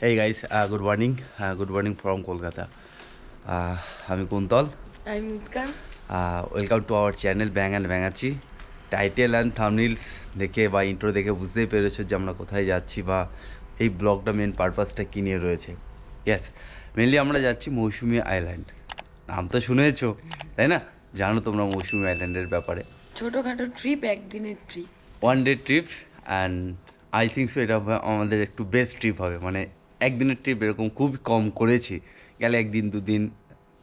Hey guys, good morning. Good morning from Kolkata. আমি Kuntal. I'm Muskan. Welcome to our channel Byang and Byangachi. Title and thumbnails দেখে বা intro দেখে বুঝতেই পেরেছো যে আমরা কোথায় যাচ্ছি বা এই ব্লগটা মেন পারপাসটা কী নিয়ে রয়েছে। ইয়েস, মেনলি আমরা যাচ্ছি মৌসুমি আইল্যান্ড। নাম তো শুনেছো তাই না? জানো তোমরা মৌসুমি আইল্যান্ডের ব্যাপারে। ছোটোখাটো ট্রিপ, একদিনের trip, one day trip and I think so এটা আমাদের একটু বেস্ট ট্রিপ হবে। মানে একদিনের ট্রিপ এরকম খুব কম করেছি, গেলে একদিন দুদিন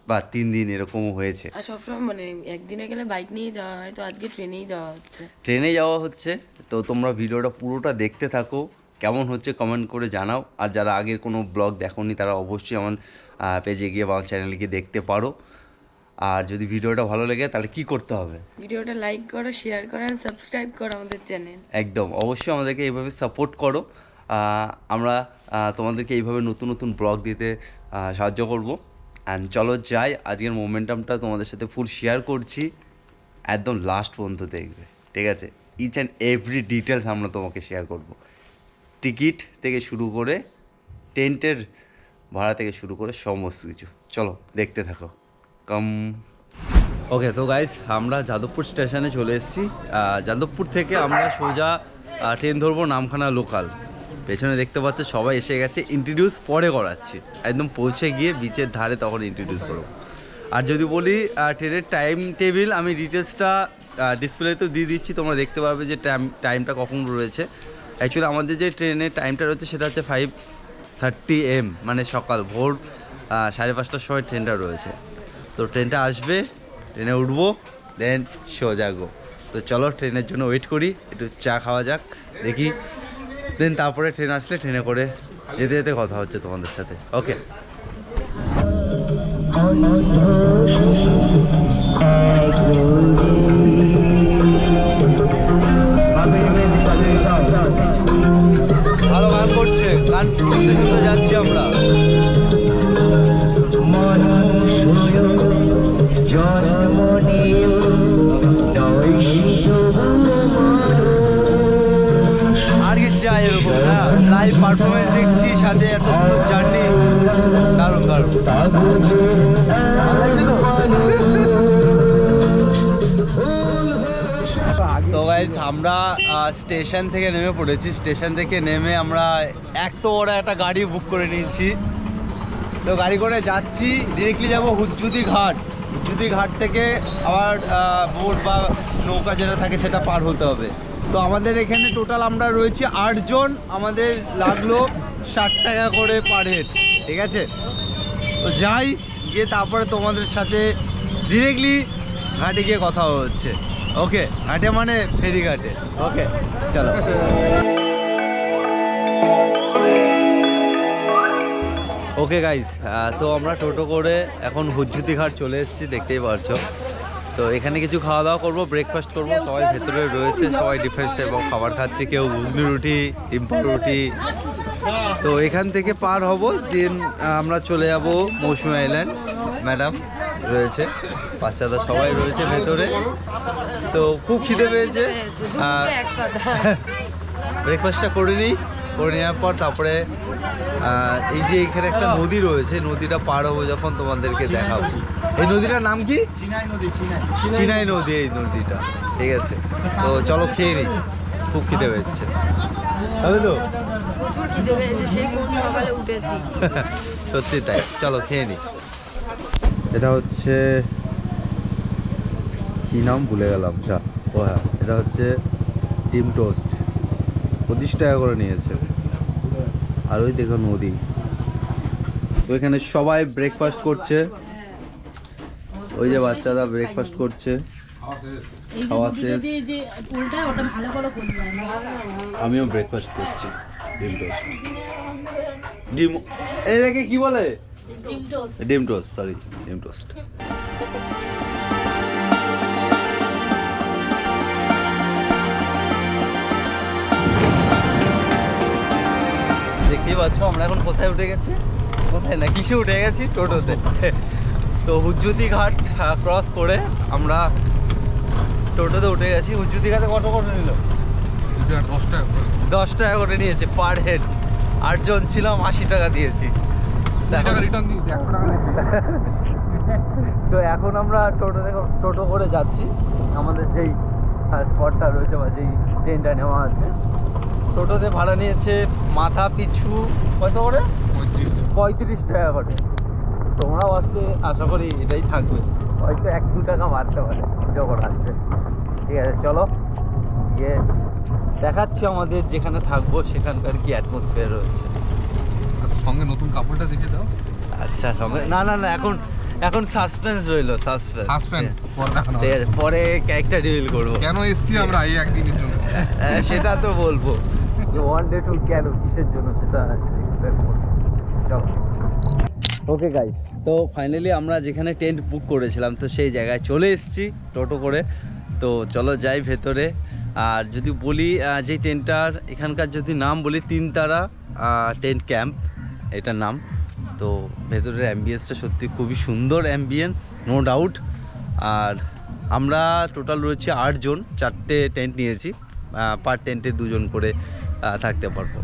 বা 3 দিন এরকমও হয়েছে। আর সবসময় মানে একদিনে গেলে বাইক নিয়ে যাওয়া হয়, তো আজকে ট্রেনেই যাওয়া হচ্ছে। ট্রেনে যাওয়া হচ্ছে, তো তোমরা ভিডিওটা পুরোটা দেখতে থাকো, কেমন হচ্ছে কমেন্ট করে জানাও। আর যারা আগের কোনো ব্লগ দেখোনি তারা অবশ্যই আমার পেজে গিয়ে বা আমার চ্যানেলে গিয়ে দেখতে পারো। আর যদি ভিডিওটা ভালো লাগে তাহলে কি করতে হবে? ভিডিওটা লাইক করো, শেয়ার করো আর সাবস্ক্রাইব করো আমাদের চ্যানেল। একদম, অবশ্যই আমাদেরকে এইভাবে সাপোর্ট করো। আমরা তোমাদেরকে এইভাবে নতুন নতুন ব্লগ দিতে সাহায্য করব। অ্যান্ড চলো যাই, আজকের মোমেন্টামটা তোমাদের সাথে ফুল শেয়ার করছি, একদম লাস্ট পর্যন্ত দেখবে, ঠিক আছে? ইচ অ্যান্ড এভরি ডিটেলস আমরা তোমাকে শেয়ার করব। টিকিট থেকে শুরু করে টেন্টের ভাড়া থেকে শুরু করে সমস্ত কিছু, চলো দেখতে থাকো। ওকে, তো গাইজ আমরা যাদবপুর স্টেশনে চলে এসেছি। যাদবপুর থেকে আমরা সোজা ট্রেন ধরবো নামখানা লোকাল। পেছনে দেখতে পাচ্ছ সবাই এসে গেছে, ইন্ট্রোডিউস পরে করাচ্ছি, একদম পৌঁছে গিয়ে বিচের ধারে তখন ইন্ট্রোডিউস করবো। আর যদি বলি ট্রেনের টাইম টেবিল, আমি ডিটেলসটা ডিসপ্লেতে দিয়ে দিচ্ছি, তোমরা দেখতে পাবে যে টাইমটা কখন রয়েছে। অ্যাকচুয়ালি আমাদের যে ট্রেনের টাইমটা রয়েছে সেটা হচ্ছে 5:30 AM, মানে সকাল ভোর 5:30টার সময় ট্রেনটা রয়েছে। তো ট্রেনটা আসবে, ট্রেনে উঠবো, দেন সোজা গো। তো চলো ট্রেনের জন্য ওয়েট করি, একটু চা খাওয়া যাক, দেখি, দেন তারপরে ট্রেন আসলে ট্রেনে করে যেতে যেতে কথা হচ্ছে তোমাদের সাথে। ওকে, ভালো গান করছে, গান শুনতে শুনতে যাচ্ছি আমরা। আর কি চাই এরকম না, লাইভ পারফরমেন্স দেখছি, সাথে এত সুন্দর জার্নি, দারুণ দারুণ। তো গাইজ আমরা স্টেশন থেকে নেমে পড়েছি। স্টেশন থেকে নেমে আমরা এত বড় একটা গাড়ি বুক করে নিয়েছি। তো গাড়ি করে যাচ্ছি, ডিরেক্টলি যাবো হুজ্জুদি ঘাট। হুজ্জুদি ঘাট থেকে আবার বোট বা নৌকা যেটা থাকে সেটা পার হতে হবে। তো আমাদের এখানে টোটাল আমরা রয়েছি 8 জন, আমাদের লাগলো 60 টাকা করে পার হেড, ঠিক আছে? তো যাই, গিয়ে তারপরে তোমাদের সাথে ডিরেক্টলি ঘাটে গিয়ে কথা হচ্ছে। ওকে, ঘাটে মানে ফেরি ঘাটে। ওকে চলো। ওকে গাইজ, তো আমরা টোটো করে এখন হুজ্জুদি ঘাট চলে এসেছি, দেখতেই পারছো। তো এখানে কিছু খাওয়া দাওয়া করবো, ব্রেকফাস্ট করবো। সবাই ভেতরে রয়েছে, সবাই ডিফারেন্ট টাইপ খাবার খাচ্ছে, কেউ ঘুগনি রুটি, ডিম্পল রুটি। তো এখান থেকে পার হব, দেন আমরা চলে যাব মৌসুমি আইল্যান্ড। ম্যাডাম রয়েছে, বাচ্চারা সবাই রয়েছে ভেতরে। তো খুব খিদে পেয়েছে, ব্রেকফাস্টটা করে নিই, করে নেওয়ার পর তারপরে এই যে এখানে একটা নদী রয়েছে, নদীটা পার হবো যখন তোমাদেরকে দেখাবো। এই নদীটার নাম কি? চিনাই নদী, এই নদীটা, ঠিক আছে? তো চলো খেয়ে নিই, খুব খিদে পেয়েছে, হবে তো? প্রচুর খিদে পেয়েছে, সেই কোন সকালে উঠেছি। সত্যি তাই, চলো খেয়ে নিই। এটা হচ্ছে কি নাম ভুলে গেলাম, চা। ও হ্যাঁ, এটা হচ্ছে ডিম টোস্ট, 25 টাকা করে নিয়েছে। আর ওই দেখো নদী। তো এখানে সবাই ব্রেকফাস্ট করছে, ওই যে বাচ্চারা ব্রেকফাস্ট করছে, খাওয়া শেষ। আমিও ব্রেকফাস্ট করছি, ডিম টোস্ট। ডিম এটাকে কি বলে? ডিম টোস্ট, সরি, ডিম টোস্ট। দেখতেই পাচ্ছ আমরা এখন কোথায় উঠে গেছি, কোথায় না কিসে উঠে গেছি, টোটোতে। তো হুজ্জুদি ঘাট ক্রস করে আমরা টোটোতে উঠে গেছি। হুজ্জুদি ঘাটে কত করে নিল? 10 টাকা। 10 টাকা করে নিয়েছে পার হেড। 8 জন ছিলাম, 80 টাকা দিয়েছি। রিটার্ন দিয়েছি 100 টাকা। তো এখন আমরা টোটো করে যাচ্ছি আমাদের যেই স্পটটা রয়েছে বা যেই ট্রেনটা নেওয়া আছে। টোটোতে ভাড়া নিয়েছে মাথা পিছু কত করে? 35 টাকা করে। তোমরাও আসলে আশা করি এটাই থাকবে, হয়তো 1-2 টাকা বাড়তে পারে যখন আসবে। ঠিক আছে, চলো গিয়ে দেখাচ্ছি আমাদের যেখানে থাকবো সেখানকার কি অ্যাটমসফিয়ার রয়েছে। সঙ্গে নতুন কাপড়টা দেখে দাও। আচ্ছা, সঙ্গে না না না, এখন সাসপেন্স রইলো, সাসপেন্স পরে দেখানো ঠিক আছে, পরে ক্যারেক্টার রিভিল করবো। কেন এসছি আমরা এই একদিনের জন্য? সেটা তো বলবো, ওয়ান ডে ট্যুর কেন, কিসের জন্য সেটা এক্সপ্লেন করবো। চলো। ওকে গাইস, তো ফাইনালি আমরা যেখানে টেন্ট বুক করেছিলাম তো সেই জায়গায় চলে এসেছি টোটো করে। তো চলো যাই ভেতরে। আর যদি বলি যে টেন্টটার এখানকার যদি নাম বলি, 3 তারা টেন্ট ক্যাম্প এটার নাম। তো ভেতরের অ্যাম্বিয়েন্সটা সত্যি খুবই সুন্দর অ্যাম্বিয়েন্স, নো ডাউট। আর আমরা টোটাল রয়েছে 8 জন, 4টে টেন্ট নিয়েছি, পার টেন্টে 2 জন করে থাকতে পারবো।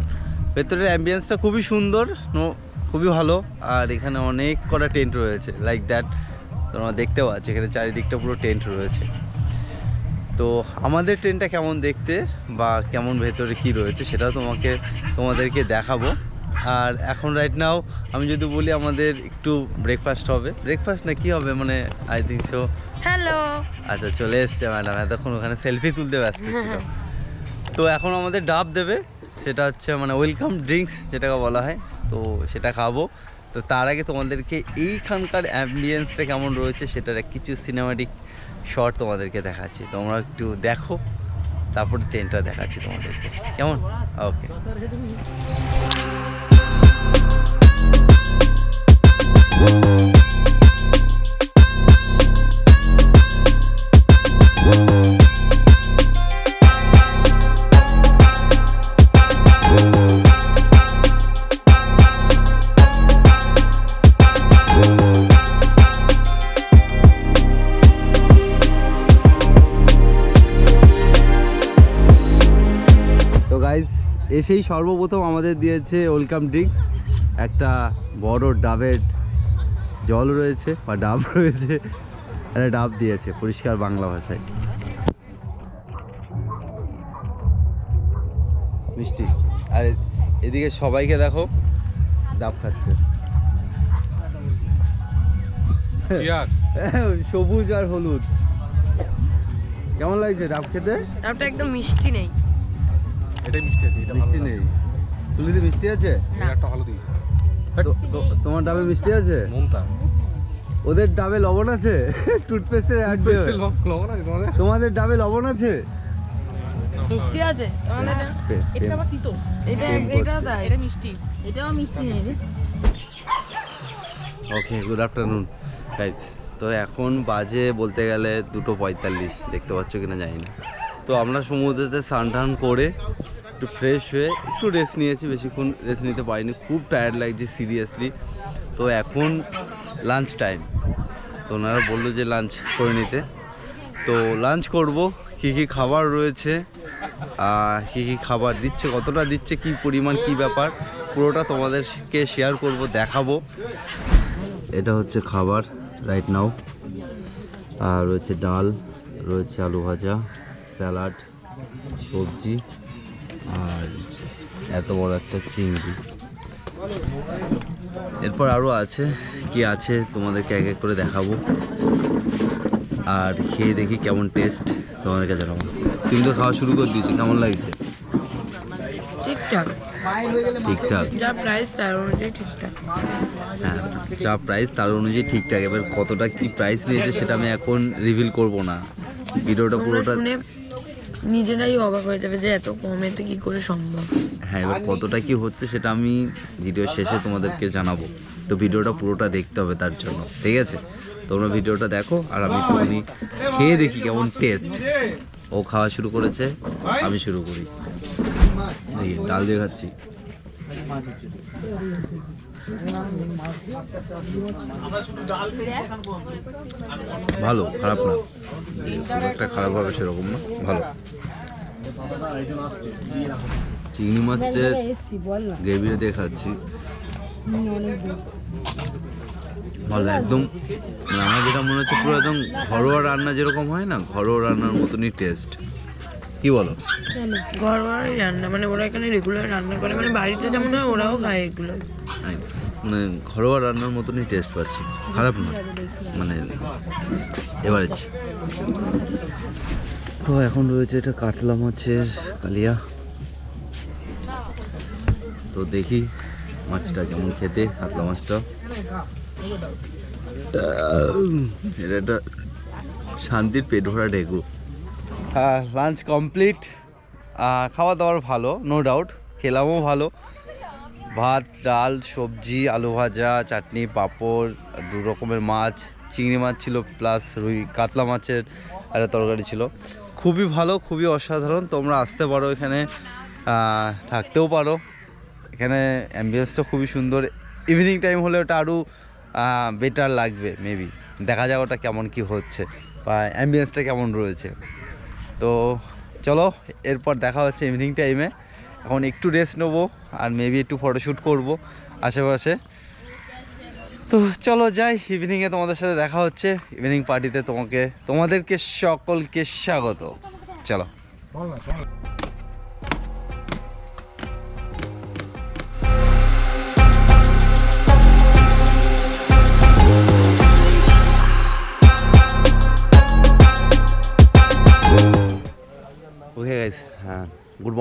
ভেতরের অ্যাম্বিয়েন্সটা খুবই সুন্দর, খুবই ভালো। আর এখানে অনেক কটা টেন্ট রয়েছে লাইক দ্যাট, তোমরা দেখতে পাচ্ছ এখানে চারিদিকটা পুরো টেন্ট রয়েছে। তো আমাদের ট্রেনটা কেমন দেখতে বা কেমন ভেতরে কি রয়েছে সেটাও তোমাদেরকে দেখাবো। আর এখন রাইট নাও আমি যদি বলি আমাদের একটু ব্রেকফাস্ট হবে, ব্রেকফাস্ট না কি হবে মানে আই থিঙ্ক সো। হ্যালো। আচ্ছা, চলে এসছে ম্যাডাম, এতক্ষণ ওখানে সেলফি তুলতে ব্যস্ত ছিল। তো এখন আমাদের ডাব দেবে, সেটা হচ্ছে মানে ওয়েলকাম ড্রিঙ্কস যেটাকে বলা হয়, তো সেটা খাবো। তো তার আগে তোমাদেরকে এইখানকার অ্যাম্বিয়েন্সটা কেমন রয়েছে সেটার কিছু সিনেমাটিক শর্ট তোমাদেরকে দেখাচ্ছি, তোমরা একটু দেখো, তারপর ট্রেনটা দেখাচ্ছি তোমাদেরকে কেমন। ওকে। এসেই সর্বপ্রথম আমাদের দিয়েছে ওয়েলকাম ড্রিঙ্কস, একটা বড় ডাবের জল রয়েছে বা ডাব রয়েছে, একটা ডাব দিয়েছে পরিষ্কার বাংলা ভাষায়, মিষ্টি। আর এদিকে সবাইকে দেখো ডাব খাচ্ছে, সবুজ আর হলুদ। কেমন লাগছে ডাব খেতে? ডাবটা একদম মিষ্টি নেই। এটাই মিষ্টি আছে, এটা মিষ্টি নেই। চুলিতে মিষ্টি আছে? একটা ভালো দিয়েছে। তোমার ডাবে মিষ্টি আছে? নোনতা। ওদের ডাবে লবণ আছে? টুথপেস্টের লবণ আছে তোমাদের? তোমাদের ডাবে লবণ আছে? মিষ্টি আছে তোমাদের না? এটা আবার তিতো। এটা মিষ্টি। এটাও মিষ্টি নেই রে। ওকে, গুড আফটারনুন গাইস। তো এখন বাজে বলতে গেলে 2:45, দেখতে পাচ্ছ কিনা জানি না। তো আমরা সমুদ্রেতে স্নান টান করে একটু ফ্রেশ হয়ে একটু রেস্ট নিয়েছি, বেশিক্ষণ রেস্ট নিতে পারিনি, খুব টায়ার্ড লাগছে সিরিয়াসলি। তো এখন লাঞ্চ টাইম, তো ওনারা বললো যে লাঞ্চ করে নিতে। তো লাঞ্চ করব, কী কী খাবার রয়েছে, কী কী খাবার দিচ্ছে, কতটা দিচ্ছে, কী পরিমাণ, কী ব্যাপার, পুরোটা তোমাদেরকে শেয়ার করব, দেখাবো। এটা হচ্ছে খাবার রাইট নাও। আর রয়েছে ডাল, রয়েছে আলু ভাজা, স্যালাড, সবজি, আর এত বড় একটা চিংড়ি। এরপর আরও আছে, কি আছে তোমাদেরকে এক এক করে দেখাবো আর খেয়ে দেখি কেমন টেস্ট তোমাদেরকে জানাবো। তুমি তো খাওয়া শুরু করে দিয়েছো, কেমন লাগছে? ঠিকঠাক ঠিকঠাক, যা প্রাইস তার অনুযায়ী ঠিকঠাক। হ্যাঁ, যা প্রাইস তার অনুযায়ী ঠিকঠাক। এবার কতটা কি প্রাইস নিয়েছে সেটা আমি এখন রিভিল করব না, ভিডিওটা পুরোটা শুনে নিজেরাই অবাক হয়ে যাবে যে এত কমেতে কি করে সম্ভব। হ্যাঁ, এবার কতটা কি হচ্ছে সেটা আমি ভিডিও শেষে তোমাদেরকে জানাবো। তো ভিডিওটা পুরোটা দেখতে হবে তার জন্য, ঠিক আছে? তোমরা ভিডিওটা দেখো আর আমি একটুখানি খেয়ে দেখি কেমন টেস্ট। ও খাওয়া শুরু করেছে, আমি শুরু করি। দেখি ডাল দিয়ে খাচ্ছি, ভালো, খারাপ না, খুব একটা খারাপ হবে সেরকম না, ভালো। চিংড়ি মাছের এসছি বল না গ্রেভিটা দেখাচ্ছি অনেক দূর ভালো একদম। মানে আমার যেটা মনে হচ্ছে পুরো একদম ঘরোয়া রান্না যেরকম হয় না, ঘরোয়া রান্নার মতনই টেস্ট। কি বলো? ঘরোয়াই রান্না, মানে ওরা এখানে রেগুলার রান্না করে, মানে বাড়িতে যেমন হয় ওরাও খায় এগুলো। মানে ঘরোয়া রান্নার মতনই টেস্ট পাচ্ছি, খারাপ না মানে এবারে। তো এখন রয়েছে এটা কাতলা মাছের কালিয়া। তো দেখি মাছটা কেমন খেতে, কাতলা মাছটা। এটা একটা শান্তির পেট ভরা ঢেকু। লাঞ্চ কমপ্লিট, খাওয়া দাওয়ার ভালো, নো ডাউট, খেলামও ভালো। ভাত, ডাল, সবজি, আলু ভাজা, চাটনি, পাঁপড়, 2 রকমের মাছ, চিংড়ি মাছ ছিল প্লাস রুই কাতলা মাছের একটা তরকারি ছিল। খুবই ভালো, খুবই অসাধারণ। তোমরা আসতে পারো এখানে, থাকতেও পারো। এখানে অ্যাম্বিয়েন্সটা খুবই সুন্দর। ইভিনিং টাইম হলে ওটা আরও বেটার লাগবে মেবি। দেখা যাক ওটা কেমন কি হচ্ছে বা অ্যাম্বিয়েন্সটা কেমন রয়েছে। তো চলো, এরপর দেখা হচ্ছে ইভিনিং টাইমে। এখন একটু রেস্ট নেবো আর মেবি একটু ফটোশ্যুট করবো আশেপাশে। তো চলো যাই, ইভিনিংয়ে তোমাদের সাথে দেখা হচ্ছে। ইভিনিং পার্টিতে তোমাদেরকে সকলকে স্বাগত। চলো। ওকে গাইস, হ্যাঁ, good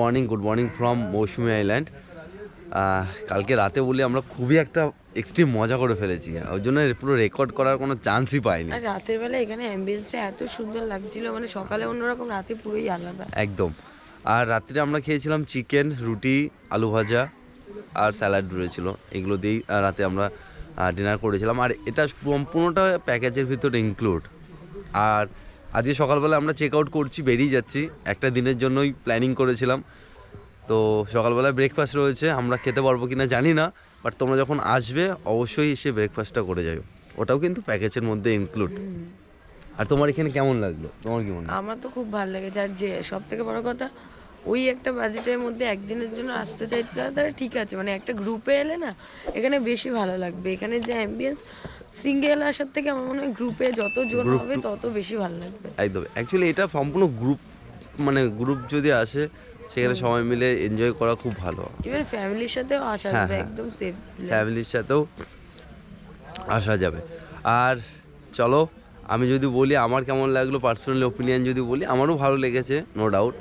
morning from Mousumi island. কালকে রাতে বলি আমরা খুবই একটা এক্সট্রিম মজা করে ফেলেছি, ওই জন্য পুরো রেকর্ড করার কোনো চান্সই পাইনি। আর রাতের বেলা এখানে অ্যাম্বিয়েন্সটা এত সুন্দর লাগছিল, মানে সকালে অন্যরকম, রাতে পুরোই আলাদা একদম। আর রাত্রে আমরা খেয়েছিলাম চিকেন, রুটি, আলু ভাজা আর স্যালাড রয়েছিল, এগুলো দিয়েই রাতে আমরা ডিনার করেছিলাম। আর এটা সম্পূর্ণটা প্যাকেজের ভিতরে ইনক্লুড। আর আজকে সকালবেলা আমরা চেক আউট করছি, বেরিয়ে যাচ্ছি। একটা দিনের জন্যই প্ল্যানিং করেছিলাম। তো সকালবেলায় ব্রেকফাস্ট রয়েছে, আমরা খেতে পারবো কি না জানি না, বাট তোমরা যখন আসবে অবশ্যই এসে ব্রেকফাস্টটা করে যাবে, ওটাও কিন্তু প্যাকেজের মধ্যে ইনক্লুড। আর তোমার এখানে কেমন লাগলো? তোমার কি মনে হয়? আমার তো খুব ভালো লেগেছে। আর যে সব থেকে বড় কথা, ওই একটা বাজেটের মধ্যে একদিনের জন্য আসতে চাইছে তারা, ঠিক আছে, মানে একটা গ্রুপে এলে না এখানে বেশি ভালো লাগবে। এখানে যে অ্যাম্বিয়েন্স, সিঙ্গেল আসার থেকে আমার মনে হয় গ্রুপে যত জন হবে তত বেশি ভালো লাগবে। একদম, অ্যাকচুয়ালি এটা সম্পূর্ণ গ্রুপ, মানে গ্রুপ যদি আসে সেখানে সবাই মিলে এনজয় করা খুব ভালো। ইভেন ফ্যামিলির সাথেও আসা যাবে, একদম সেফ, ফ্যামিলির সাথেও আসা যাবে। আর চলো, আমি যদি বলি আমার কেমন লাগলো, পার্সোনালি ওপিনিয়ন যদি বলি, আমারও ভালো লেগেছে, নো ডাউট।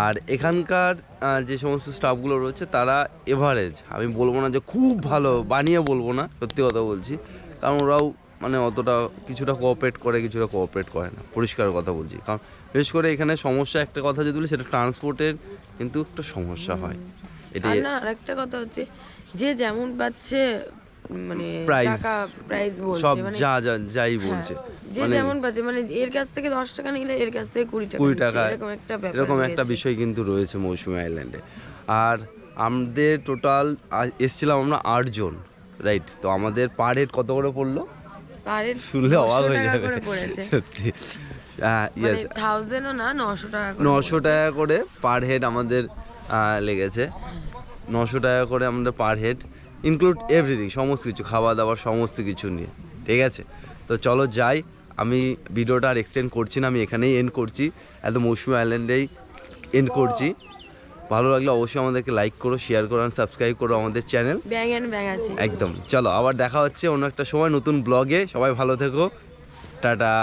আর এখানকার যে সমস্ত স্টাফগুলো রয়েছে তারা এভারেজ, আমি বলবো না যে খুব ভালো, বানিয়ে বলবো না, সত্যি কথা বলছি, কারণ ওরাও মানে অতটা কিছুটা কোঅপারেট করে, কিছুটা কোঅপারেট করে না, পরিষ্কার কথা বলছি। কারণ বিশেষ করে এখানে সমস্যা একটা কথা যদি বলি, সেটা ট্রান্সপোর্টের কিন্তু একটা সমস্যা হয়। এটা না, আরেকটা কথা হচ্ছে যে যেমন পাচ্ছে, মানে প্রাইস, টাকা প্রাইস বলছে, সব মানে যাই বলছে, যে যেমন পাচ্ছে, মানে এর কাছ থেকে 10 টাকা নিলে এর কাছ থেকে 20 টাকা, এরকম একটা ব্যাপার, এরকম একটা বিষয় কিন্তু রয়েছে মৌসুমী আইল্যান্ডে। আর আমাদের টোটাল এসছিলাম আমরা 8 জন, রাইট? তো আমাদের পার হেড কত করে পড়লো? পার হেড শুনলে অবাক হয়ে যাবে সত্যি। ইয়েস, 1000 ও না, 900 টাকা করে, 900 টাকা করে পার হেড আমাদের লেগেছে। 900 টাকা করে আমাদের পার হেড, ইনক্লুড এভরিথিং, সমস্ত কিছু, খাওয়া দাওয়ার সমস্ত কিছু নিয়ে, ঠিক আছে? তো চলো যাই, আমি ভিডিওটা আর এক্সটেন্ড করছি না, আমি এখানেই এন্ড করছি, একদম মৌসুমী আইল্যান্ডেই এন্ড করছি। ভালো লাগলে অবশ্যই আমাদেরকে লাইক করো, শেয়ার করো আর সাবস্ক্রাইব করো আমাদের চ্যানেল ব্যাং অ্যান্ড ব্যাং আছে একদম। চলো আবার দেখা হচ্ছে অন্য একটা সময় নতুন ব্লগে, সবাই ভালো থেকো, টাটা।